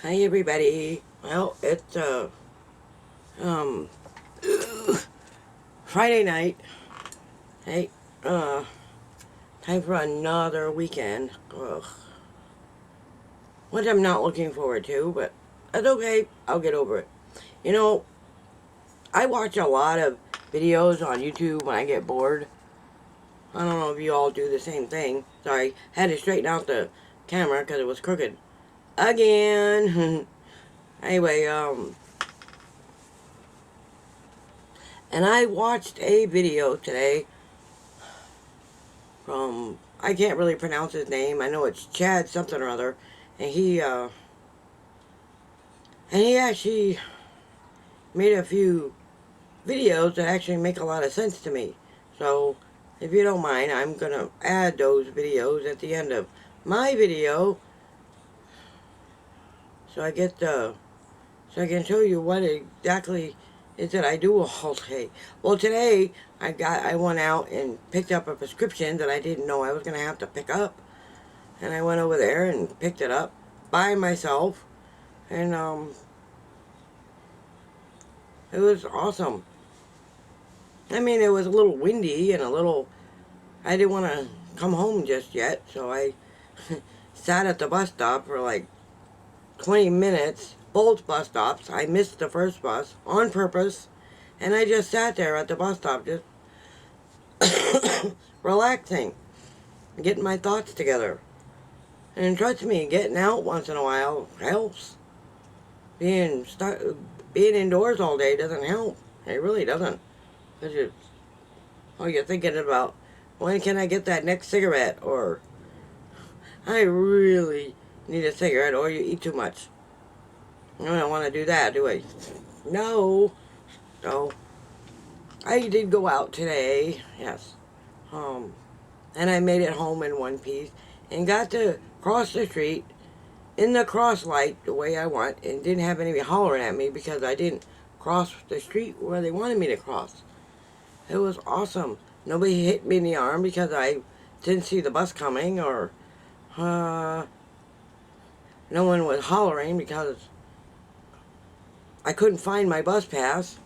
Hi everybody. Well, it's um Friday night. Hey, uh time for another weekend. Ugh. Which I'm not looking forward to, but that's okay. I'll get over it. You know, I watch a lot of videos on YouTube when I get bored. I don't know if you all do the same thing. Sorry, had to straighten out the camera because it was crooked again. Anyway, and I watched a video today from, I can't really pronounce his name. I know it's Chad something or other, and he actually made a few videos that actually make a lot of sense to me. So if you don't mind, I'm gonna add those videos at the end of my video, so I get so I can show you what exactly is that I do all day. Well, today I went out and picked up a prescription that I didn't know I was gonna have to pick up. And I went over there and picked it up by myself, and it was awesome. I mean, it was a little windy and a little. I didn't want to come home just yet, so I sat at the bus stop for like 20 minutes. Both bus stops. I missed the first bus on purpose, and I just sat there at the bus stop, just relaxing, getting my thoughts together. And trust me, getting out once in a while helps. Being stuck, being indoors all day doesn't help. It really doesn't. Cause you're thinking about when can I get that next cigarette, or I really need a cigarette, or you eat too much. I don't want to do that, do I? No. So I did go out today, yes. Um, and I made it home in one piece and got to cross the street in the cross light the way I want, and didn't have anybody hollering at me because I didn't cross the street where they wanted me to cross. It was awesome. Nobody hit me in the arm because I didn't see the bus coming, or uh, no one was hollering because I couldn't find my bus pass.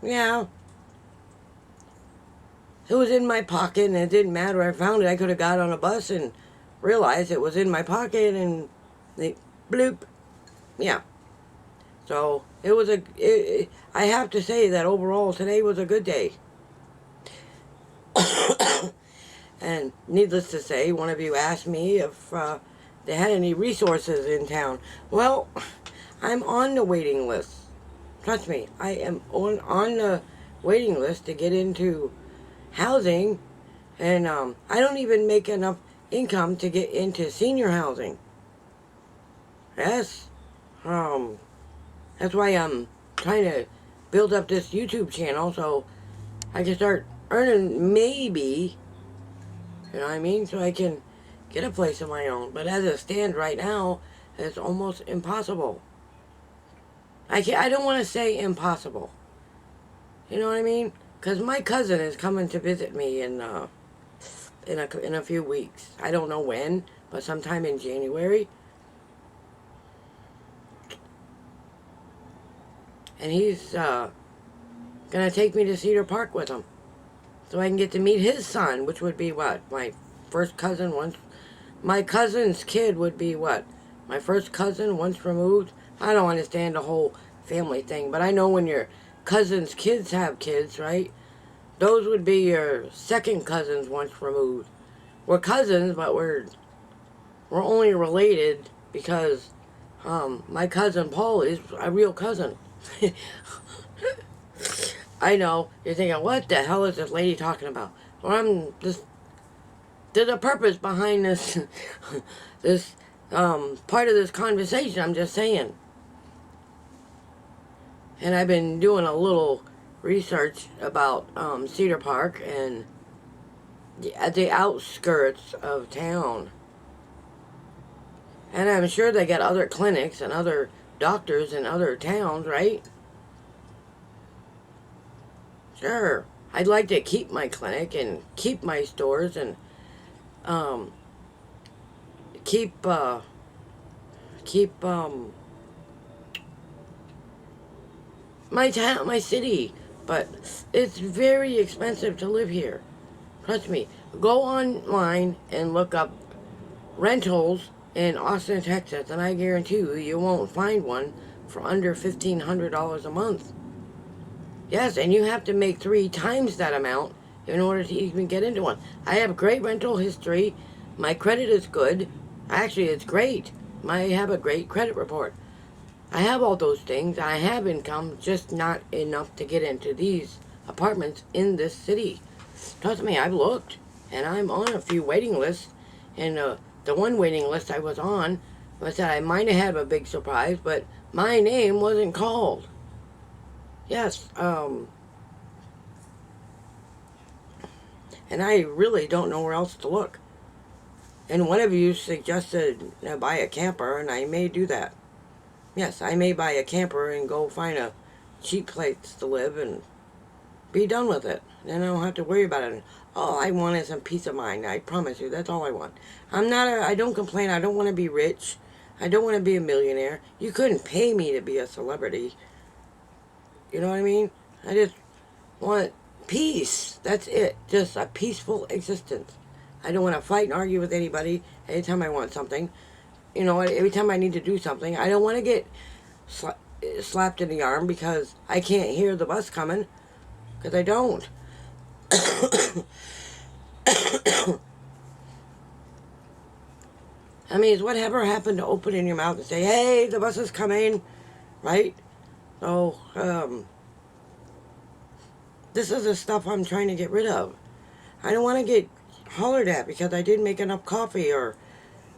Yeah, it was in my pocket and it didn't matter. I found it. I could have got on a bus and realized it was in my pocket, and they bloop. Yeah. So it was I have to say that overall today was a good day. And needless to say, one of you asked me if they had any resources in town. Well, I'm on the waiting list. Trust me, I am on the waiting list to get into housing, and I don't even make enough income to get into senior housing. Yes, um, that's why I'm trying to build up this YouTube channel so I can start earning, maybe, you know what I mean, so I can get a place of my own. But as it stands right now, it's almost impossible. I don't want to say impossible. You know what I mean? Because my cousin is coming to visit me in a few weeks. I don't know when, but sometime in January. And he's gonna take me to Cedar Park with him, so I can get to meet his son, which would be what, my first cousin once. My cousin's kid would be what, my first cousin once removed. I don't understand the whole family thing, but I know when your cousin's kids have kids, right? Those would be your second cousins once removed. We're cousins, but we're only related because my cousin Paul is a real cousin. I know you're thinking, what the hell is this lady talking about? Well, I'm just, there's a purpose behind this this part of this conversation. I'm just saying. And I've been doing a little research about Cedar Park and at the outskirts of town. And I'm sure they got other clinics and other doctors in other towns, right? Sure. I'd like to keep my clinic and keep my stores and um, keep keep my city, but it's very expensive to live here. Trust me. Go online and look up rentals in Austin, Texas, and I guarantee you won't find one for under $1,500 a month. Yes, and you have to make 3 times that amount in order to even get into one. I have great rental history. My credit is good. Actually, it's great. I have a great credit report. I have all those things. I have income, just not enough to get into these apartments in this city. Trust me, I've looked, and I'm on a few waiting lists. And the one waiting list I was on, I said I might have had a big surprise, but my name wasn't called. Yes, and I really don't know where else to look. And one of you suggested buy a camper, and I may do that. Yes, I may buy a camper and go find a cheap place to live and be done with it. Then I don't have to worry about it. All I want is some peace of mind. I promise you, that's all I want. I don't complain. I don't want to be rich. I don't want to be a millionaire. You couldn't pay me to be a celebrity. You know what I mean? I just want peace. That's it. Just a peaceful existence. I don't want to fight and argue with anybody anytime I want something. You know, every time I need to do something. I don't want to get slapped in the arm because I can't hear the bus coming. Because I don't. I mean, it's whatever happened to opening your mouth and say, hey, the bus is coming, right? So, this is the stuff I'm trying to get rid of. I don't want to get hollered at because I didn't make enough coffee or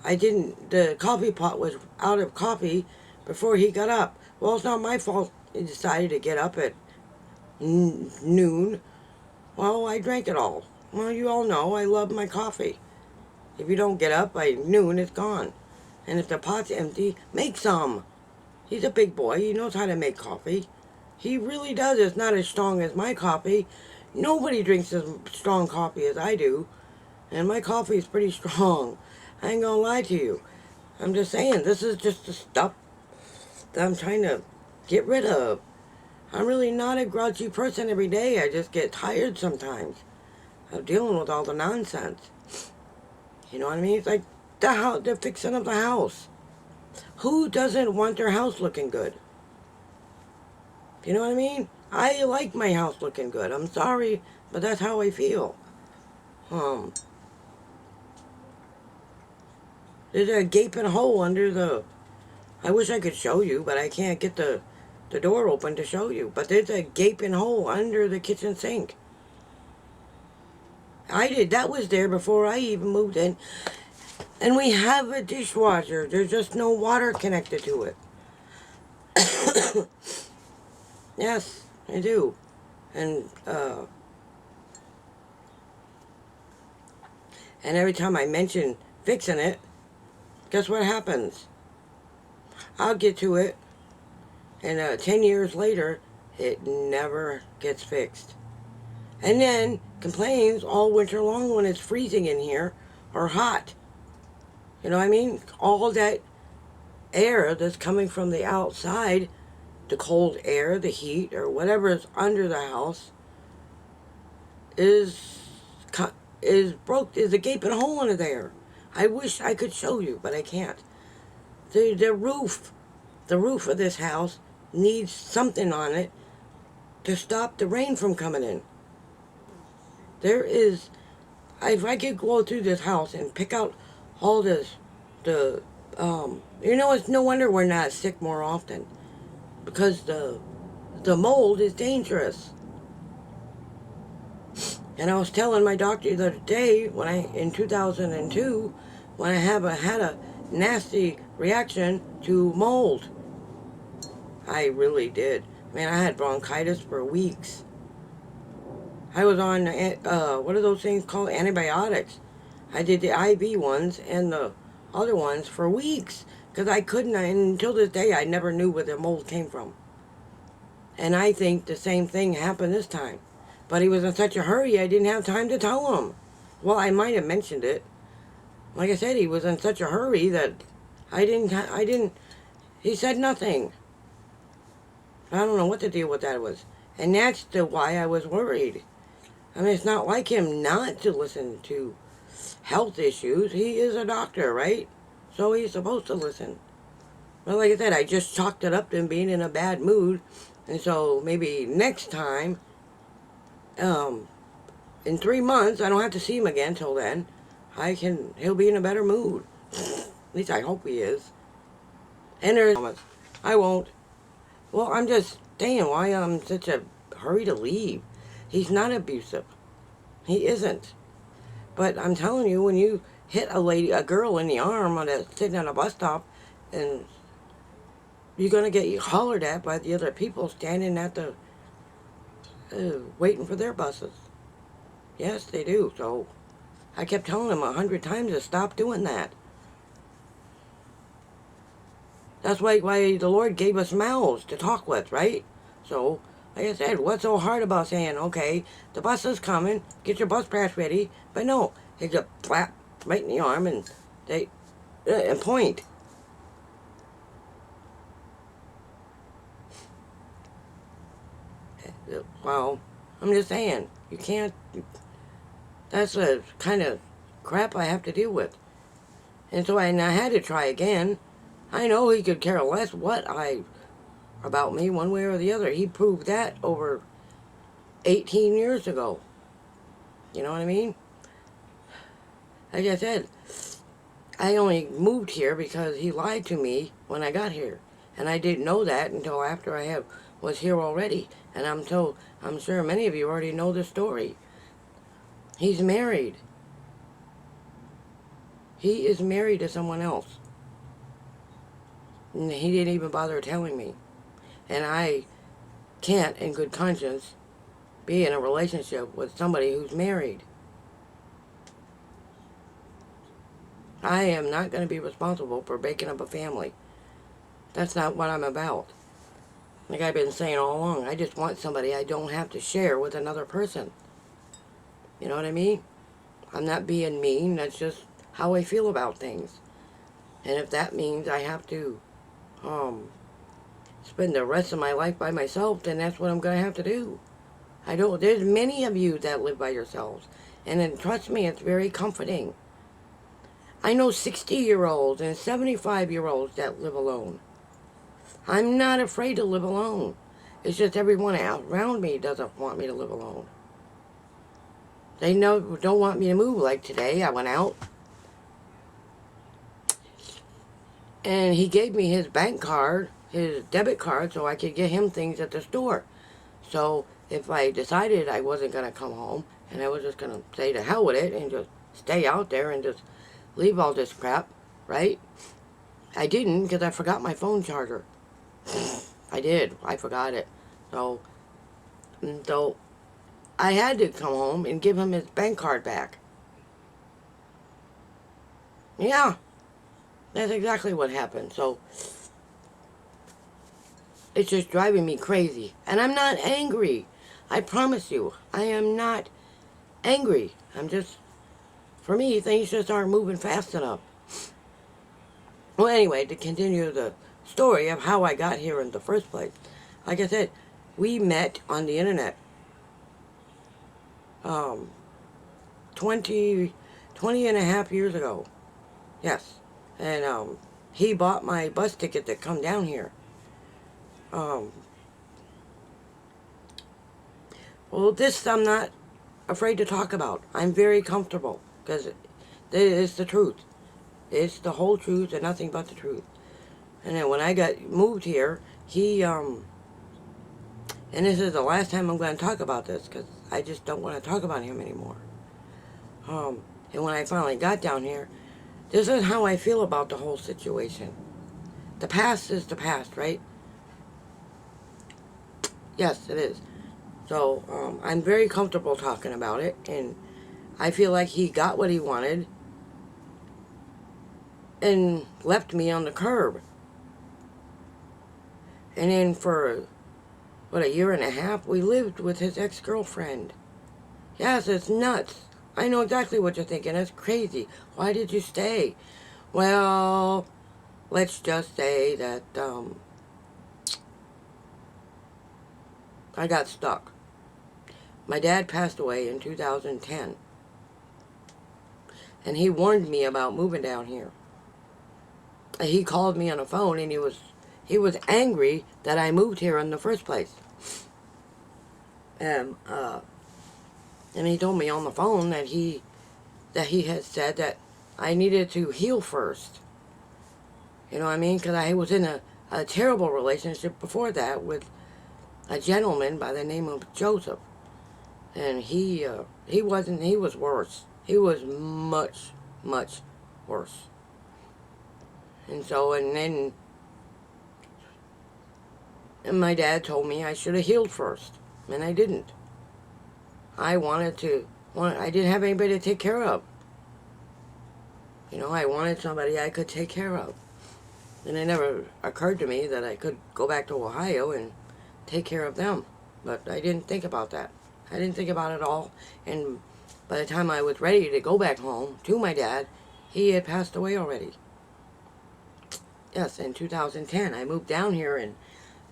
the coffee pot was out of coffee before he got up. Well, it's not my fault he decided to get up at noon. Well, I drank it all. Well, you all know I love my coffee. If you don't get up by noon, it's gone. And if the pot's empty, make some. He's a big boy. He knows how to make coffee. He really does. It's not as strong as my coffee. Nobody drinks as strong coffee as I do. And my coffee is pretty strong. I ain't gonna lie to you. I'm just saying, this is just the stuff that I'm trying to get rid of. I'm really not a grouchy person every day. I just get tired sometimes of dealing with all the nonsense. You know what I mean? It's like the fixing of the house. Who doesn't want their house looking good? You know what I mean? I like my house looking good. I'm sorry, but that's how I feel. There's a gaping hole under the... I wish I could show you, but I can't get the door open to show you. But there's a gaping hole under the kitchen sink. That was there before I even moved in. And we have a dishwasher. There's just no water connected to it. Yes, I do. And every time I mention fixing it, guess what happens? I'll get to it, and 10 years later, it never gets fixed. And then complains all winter long when it's freezing in here or hot. You know what I mean? All that air that's coming from the outside, the cold air, the heat, or whatever is under the house, is a gaping hole under there. I wish I could show you, but I can't. The roof of this house needs something on it to stop the rain from coming in. If I could go through this house and pick out all it's no wonder we're not sick more often. Because the mold is dangerous. And I was telling my doctor the other day, in 2002, when I had a nasty reaction to mold. I really did. Man, I had bronchitis for weeks. I was on, what are those things called? Antibiotics. I did the IV ones and the other ones for weeks. Because I couldn't, and until this day, I never knew where the mold came from. And I think the same thing happened this time. But he was in such a hurry, I didn't have time to tell him. Well, I might have mentioned it. Like I said, he was in such a hurry that He said nothing. I don't know what the deal with that was. And that's why I was worried. I mean, it's not like him not to listen to health issues. He is a doctor, right? So he's supposed to listen. But like I said, I just chalked it up to him being in a bad mood. And so maybe next time, in 3 months, I don't have to see him again till then. He'll be in a better mood. At least I hope he is. And I won't. Well, I'm just saying why I'm such a hurry to leave. He's not abusive. He isn't. But I'm telling you, when you hit a girl in the arm sitting on a bus stop, and you're going to get hollered at by the other people standing at the, waiting for their buses. Yes, they do. So I kept telling him 100 times to stop doing that. That's why the Lord gave us mouths to talk with, right? So, like I said, what's so hard about saying, okay, the bus is coming, get your bus pass ready, but no, they just flap right in the arm and and point. Well, I'm just saying, you can't, that's the kind of crap I have to deal with. And so I had to try again. I know he could care less about me one way or the other. He proved that over 18 years ago. You know what I mean? Like I said, I only moved here because he lied to me when I got here. And I didn't know that until after I was here already. And I'm sure many of you already know the story. He's married. He is married to someone else. And he didn't even bother telling me. And I can't, in good conscience, be in a relationship with somebody who's married. I am not going to be responsible for breaking up a family. That's not what I'm about. Like I've been saying all along, I just want somebody I don't have to share with another person. You know what I mean? I'm not being mean, that's just how I feel about things. And if that means I have to spend the rest of my life by myself, then that's what I'm going to have to do. There's many of you that live by yourselves. And then trust me, it's very comforting. I know 60-year-olds and 75-year-olds that live alone. I'm not afraid to live alone. It's just everyone around me doesn't want me to live alone. They don't want me to move. Like today, I went out, and he gave me his bank card, his debit card, so I could get him things at the store. So if I decided I wasn't going to come home, and I was just going to say to hell with it, and just stay out there and just leave all this crap, right? I didn't, because I forgot my phone charger. I did. I forgot it. So I had to come home and give him his bank card back. Yeah. That's exactly what happened. So it's just driving me crazy. And I'm not angry. I promise you. I am not angry. I'm just, for me, things just aren't moving fast enough. Well, anyway, to continue the story of how I got here in the first place. Like I said, we met on the internet 20 and a half years ago. Yes. And he bought my bus ticket to come down here. Well, this I'm not afraid to talk about. I'm very comfortable because it is the truth. It's the whole truth and nothing but the truth. And then when I moved here, and this is the last time I'm going to talk about this because I just don't want to talk about him anymore. And when I finally got down here, this is how I feel about the whole situation. The past is the past, right? Yes, it is. So, I'm very comfortable talking about it, and I feel like he got what he wanted and left me on the curb. And then for, a year and a half, we lived with his ex-girlfriend. Yes, it's nuts. I know exactly what you're thinking. That's crazy. Why did you stay? Well, let's just say that I got stuck. My dad passed away in 2010, and he warned me about moving down here. He called me on the phone, and he was angry that I moved here in the first place. And he told me on the phone that he had said that I needed to heal first. You know what I mean? Because I was in a terrible relationship before that with a gentleman by the name of Joseph. And he was worse. He was much, much worse. And so, and my dad told me I should have healed first. And I didn't. I didn't have anybody to take care of. You know, I wanted somebody I could take care of. And it never occurred to me that I could go back to Ohio and take care of them. But I didn't think about that. I didn't think about it at all. And by the time I was ready to go back home to my dad, he had passed away already. Yes, in 2010. I moved down here in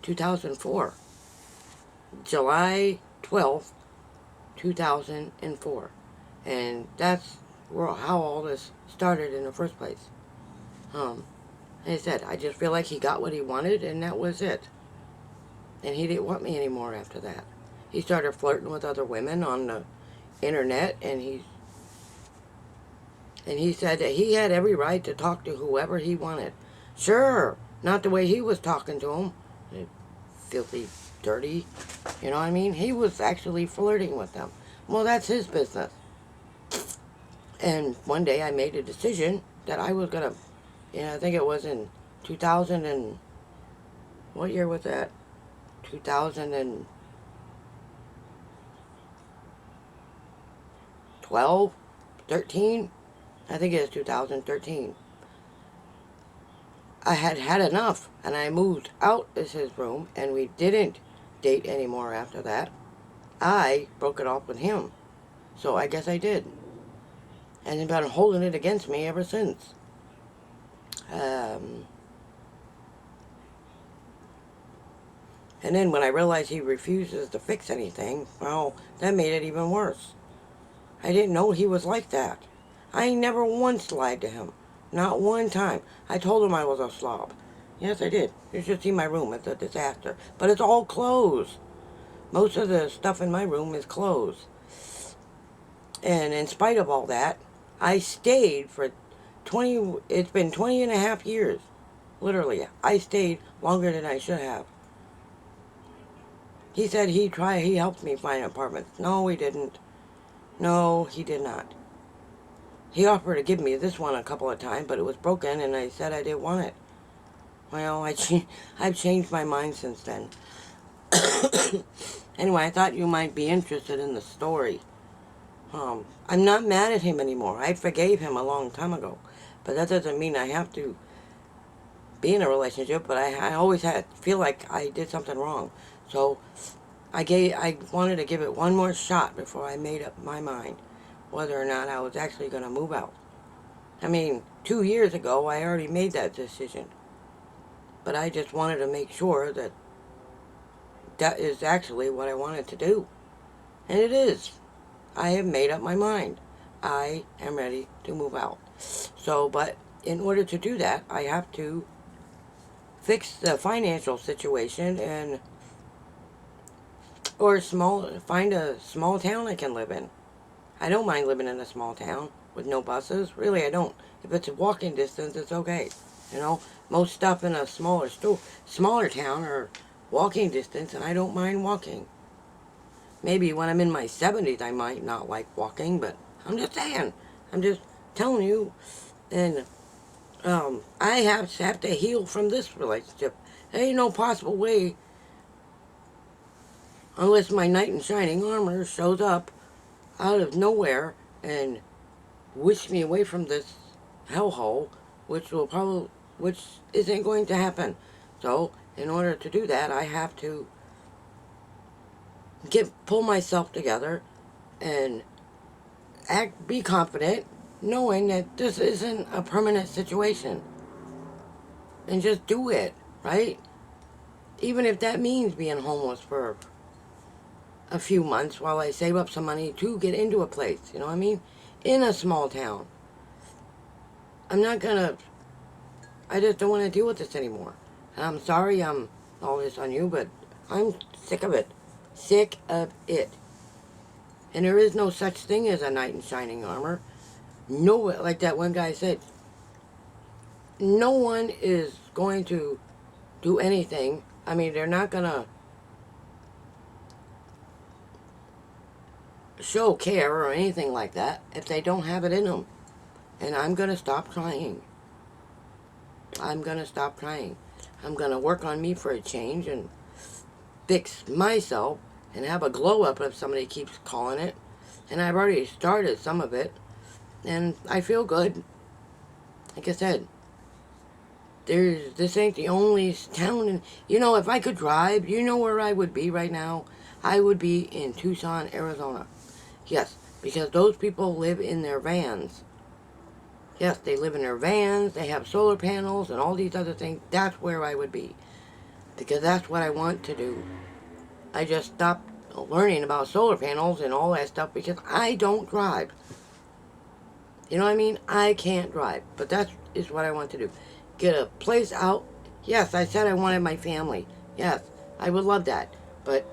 2004. July 12th, 2004. And that's how all this started in the first place. Like I said, I just feel like he got what he wanted, and that was it. And he didn't want me anymore after that. He started flirting with other women on the internet, and he said that he had every right to talk to whoever he wanted. Sure, not the way he was talking to him. Filthy, dirty, you know what I mean? He was actually flirting with them. Well, that's his business. And one day I made a decision that I was going to, I think it was in 2000 and, what year was that? 2012, 13? I think it was 2013. I had had enough, and I moved out of his room, and we didn't date anymore after that. I broke it off with him. So I guess I did. And he's been holding it against me ever since. And then when I realized he refuses to fix anything, well, that made it even worse. I didn't know he was like that. I never once lied to him. Not one time. I told him I was a slob. Yes, I did. You should see my room. It's a disaster. But it's all clothes. Most of the stuff in my room is clothes. And in spite of all that, I stayed for it's been 20 and a half years. Literally. I stayed longer than I should have. He said he helped me find apartments. No, he didn't. No, he did not. He offered to give me this one a couple of times, but it was broken, and I said I didn't want it. Well, I've changed my mind since then. Anyway, I thought you might be interested in the story. I'm not mad at him anymore. I forgave him a long time ago. But that doesn't mean I have to be in a relationship, but I always feel like I did something wrong. So I wanted to give it one more shot before I made up my mind whether or not I was actually going to move out. I mean, 2 years ago, I already made that decision. But I just wanted to make sure that that is actually what I wanted to do. And it is. I have made up my mind. I am ready to move out. So, but in order to do that, I have to fix the financial situation or find a small town I can live in. I don't mind living in a small town with no buses. Really, I don't. If it's a walking distance, it's okay. You know, most stuff in a smaller town are walking distance, and I don't mind walking. Maybe when I'm in my 70s, I might not like walking, but I'm just saying. I'm just telling you. And I have to heal from this relationship. There ain't no possible way, unless my knight in shining armor shows up out of nowhere and wish me away from this hellhole, which isn't going to happen. So, in order to do that, I have to pull myself together and be confident, knowing that this isn't a permanent situation. and just do it, right? Even if that means being homeless for a few months while I save up some money to get into a place, you know what I mean? In a small town. I'm not gonna, I just don't want to deal with this anymore. And I'm sorry I'm all this on you, but I'm sick of it. Sick of it. And there is no such thing as a knight in shining armor. No, like that one guy said, no one is going to do anything. I mean, they're not going to show care or anything like that if they don't have it in them. And I'm going to stop trying. I'm going to stop trying. I'm going to work on me for a change and fix myself and have a glow up if somebody keeps calling it. And I've already started some of it. And I feel good. Like I said, this ain't the only town. And you know, if I could drive, you know where I would be right now? I would be in Tucson, Arizona. Yes, because those people live in their vans. Yes, they live in their vans, they have solar panels and all these other things. That's where I would be. Because that's what I want to do. I just stopped learning about solar panels and all that stuff because I don't drive. You know what I mean? I can't drive. But that is what I want to do. Get a place out. Yes, I said I wanted my family. Yes, I would love that. But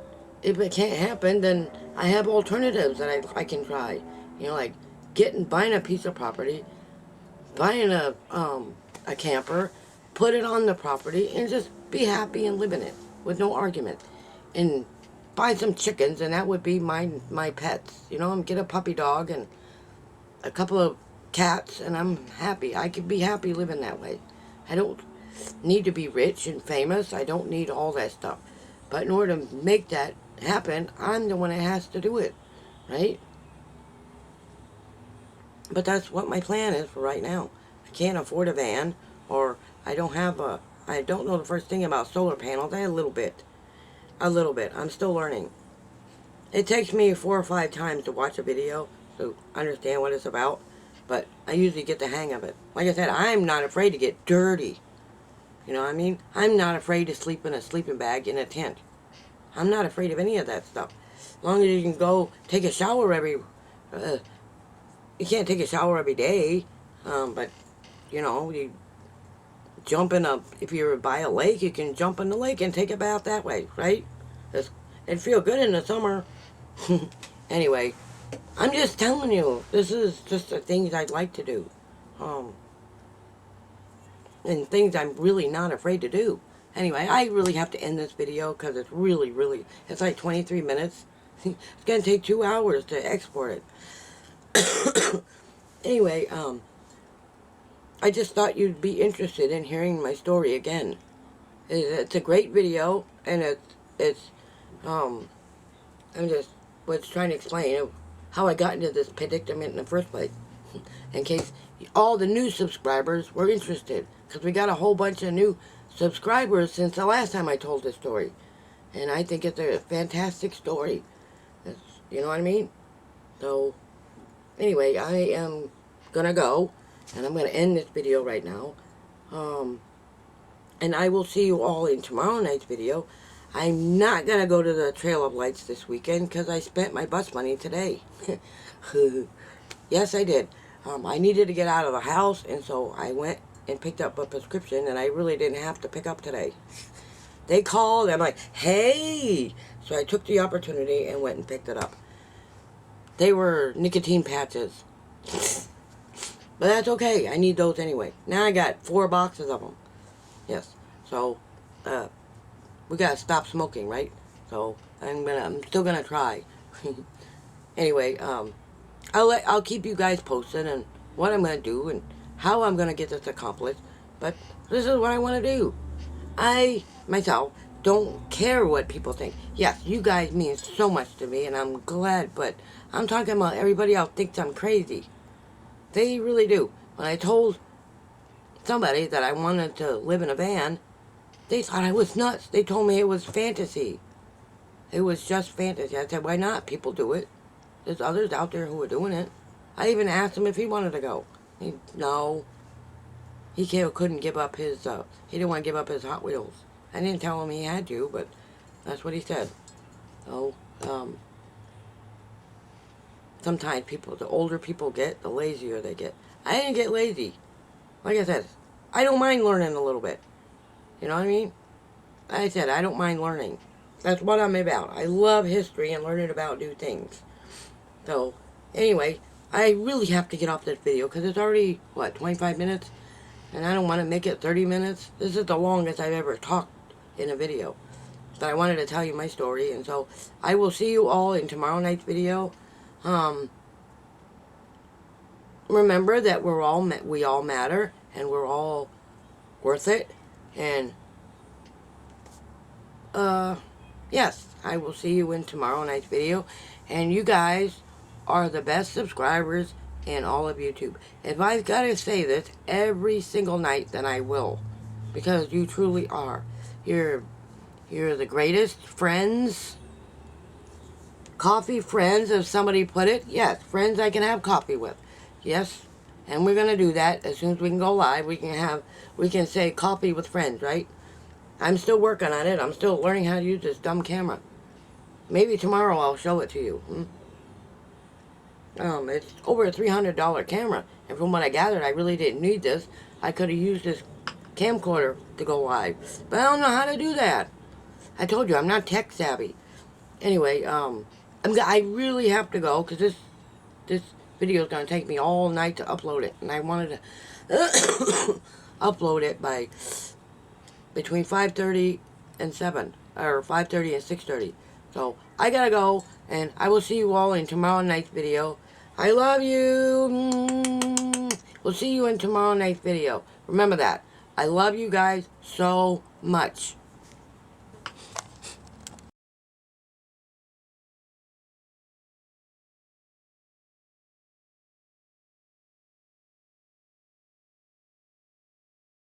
if it can't happen, then I have alternatives that I can try. You know, like buying a piece of property, buying a camper, put it on the property, and just be happy and live in it with no argument. And buy some chickens, and that would be my pets. You know, and get a puppy dog and a couple of cats, and I'm happy. I could be happy living that way. I don't need to be rich and famous. I don't need all that stuff. But in order to make that happen, I'm the one that has to do it, right? But that's what my plan is for right now. I can't afford a van, or I don't know the first thing about solar panels. A little bit. I'm still learning. It takes me 4 or 5 times to watch a video to understand what it's about, but I usually get the hang of it. Like I said, I'm not afraid to get dirty. You know what I mean? I'm not afraid to sleep in a sleeping bag in a tent. I'm not afraid of any of that stuff. As long as you can go take a shower you can't take a shower every day, but, you know, you jump if you're by a lake, you can jump in the lake and take a bath that way, right? It'd feel good in the summer. Anyway, I'm just telling you, this is just the things I'd like to do. And things I'm really not afraid to do. Anyway, I really have to end this video because it's really, it's like 23 minutes. It's going to take 2 hours to export it. Anyway, I just thought you'd be interested in hearing my story again. It's a great video, and I'm just was trying to explain how I got into this predicament in the first place. In case all the new subscribers were interested. Because we got a whole bunch of new subscribers since the last time I told this story. And I think it's a fantastic story. You know what I mean? So, anyway, I am going to go. And I'm going to end this video right now. And I will see you all in tomorrow night's video. I'm not going to go to the Trail of Lights this weekend because I spent my bus money today. Yes, I did. I needed to get out of the house, and so I went and picked up a prescription, and I really didn't have to pick up today. They called, and I'm like, hey! So I took the opportunity and went and picked it up. They were nicotine patches. But that's okay. I need those anyway. Now I got 4 boxes of them. Yes. So, we gotta stop smoking, right? So, I'm still gonna try. Anyway, I'll keep you guys posted on what I'm gonna do and how I'm gonna get this accomplished. But this is what I want to do. I myself don't care what people think. Yes, you guys mean so much to me, and I'm glad. But I'm talking about everybody else thinks I'm crazy. They really do. When I told somebody that I wanted to live in a van, they thought I was nuts. They told me it was fantasy. It was just fantasy. I said, why not? People do it. There's others out there who are doing it. I even asked him if he wanted to go. No. couldn't give up his, he didn't want to give up his Hot Wheels. I didn't tell him he had to, but that's what he said. So, sometimes the older people get, the lazier they get. I didn't get lazy. Like I said, I don't mind learning a little bit. You know what I mean? Like I said, I don't mind learning. That's what I'm about. I love history and learning about new things. So, anyway, I really have to get off this video because it's already, 25 minutes? And I don't want to make it 30 minutes. This is the longest I've ever talked in a video. But I wanted to tell you my story. And so, I will see you all in tomorrow night's video. Remember that we all matter. And we're all worth it. And, yes, I will see you in tomorrow night's video. And you guys are the best subscribers in all of YouTube. If I've got to say this every single night, then I will. Because you truly are. You're the greatest friends. Coffee friends, if somebody put it. Yes, friends I can have coffee with. Yes, and we're going to do that as soon as we can go live. We can say coffee with friends, right? I'm still working on it. I'm still learning how to use this dumb camera. Maybe tomorrow I'll show it to you. It's over a $300 camera. And from what I gathered, I really didn't need this. I could have used this camcorder to go live. But I don't know how to do that. I told you, I'm not tech savvy. Anyway, I really have to go because this video is going to take me all night to upload it. And I wanted to upload it by between 5:30 and 7. Or 5:30 and 6:30. So, I gotta go. And I will see you all in tomorrow night's video. I love you. We'll see you in tomorrow night's video. Remember that. I love you guys so much.